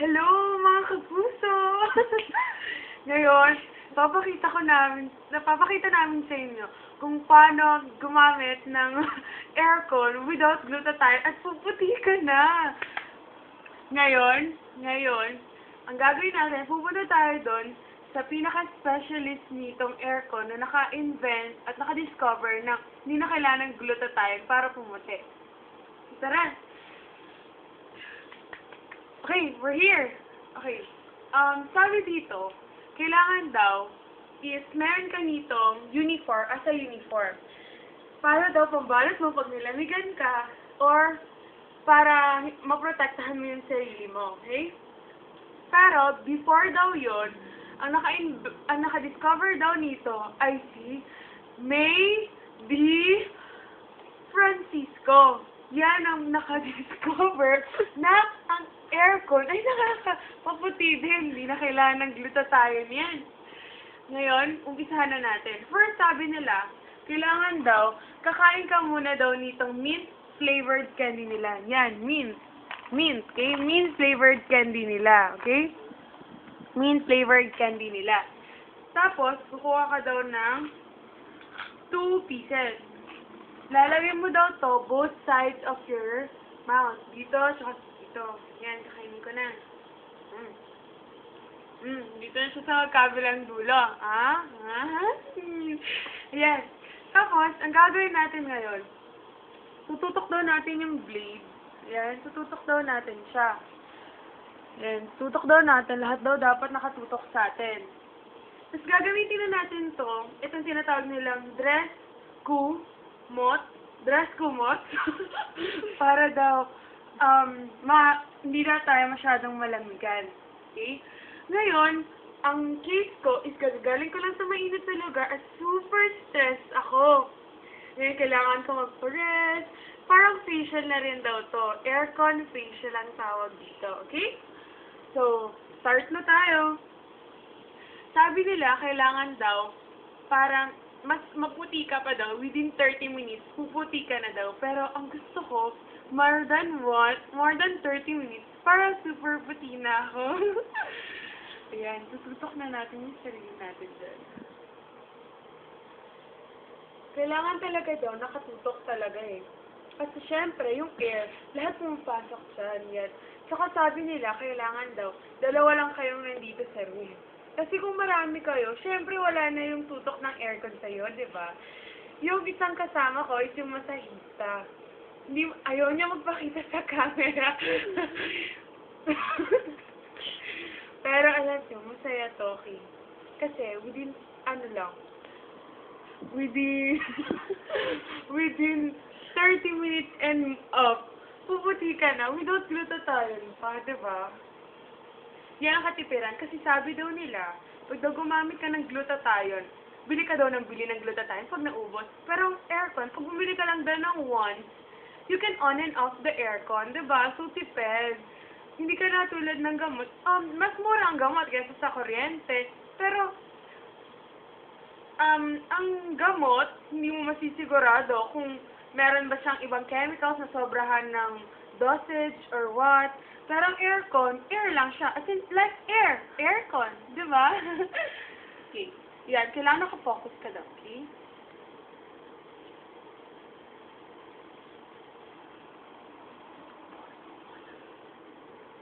Hello, mga kapuso! Ngayon, napapakita namin sa inyo kung paano gumamit ng aircon without glutathione at puputi ka na. Ngayon, ang gagawin natin, pupunta tayo doon sa pinaka-specialist nitong aircon na naka-invent at naka-discover na hindi na kailangan ng glutathione para pumuti. Tara! Okay, we're here. Okay. Sabi dito, kailangan daw is meron ka nitong uniform as a uniform. Para daw pambalot mo pag nilamigan ka or para maprotektahan mo yung sarili mo, okay? Pero before daw yun, ang naka-discover daw nito ay si May D. Francisco. Yan ang naka-discover na ang aircon ay nakakapaputi din. Hindi na kailangan ng glutathione yan. Ngayon, umpisahan na natin. First, sabi nila, kailangan daw, kakain ka muna daw nitong mint-flavored candy nila. Yan, mint. Mint, okay? Mint-flavored candy nila, okay? Mint-flavored candy nila. Tapos, kukuha ka daw ng 2 pieces. Lalagyan mo daw to both sides of your mouth. Dito, tsaka dito. Yan, kakainin ko na. Dito na siya sa kabilang dulo. Yes. Tapos, ang gagawin natin ngayon, tututok daw natin yung blade. Yan, tututok daw natin siya. Yan, tutok daw natin. Lahat daw dapat nakatutok sa atin. Tapos, gagamitin na natin to. Itong tinatawag nilang dress kumot. Para daw, hindi na tayo masyadong malamigan. Okay? Ngayon, ang case ko is gagaling ko lang sa mainit na lugar at super stressed ako. Ngayon, kailangan ko magpa-rest. Parang facial na rin daw to. Aircon facial ang tawag dito. Okay? So, start na tayo. Sabi nila, kailangan daw, parang, mas maputi ka pa daw, within 30 minutes, puputi ka na daw. Pero ang gusto ko, more than 30 minutes, para super puti na ako. Ayan, tututok na natin yung sarili natin dyan. Kailangan talaga daw, nakatutok talaga eh. Kasi syempre, yung air, lahat pumapasok dyan. Yan. Saka sabi nila, kailangan daw, 2 lang kayong nandito sa room. Kasi kung marami kayo, syempre wala na yung tutok ng aircon sa'yo, di ba? Yung isang kasama ko is yung masahista. Ayaw niya magpakita sa camera. Pero alam niyo, masaya talking. Kasi within 30 minutes and up, puputi ka na without glutathione pa, di ba? Yan ang katipiran kasi sabi daw nila, pag daw gumamit ka ng glutathione, bili ka daw ng glutathione pag naubos. Pero ang aircon, pag bumili ka lang daw ng once, you can on and off the aircon, diba? So, tipid. Hindi ka na tulad ng gamot. Mas mura ang gamot kaysa sa kuryente. Pero, ang gamot, hindi mo masisigurado kung meron ba siyang ibang chemicals na sobrahan ng dosage or what. Pero ang aircon, air lang siya. As in, like air. Aircon. Diba? Okay. Yan. Kailangan nakafocus ka daw. Okay?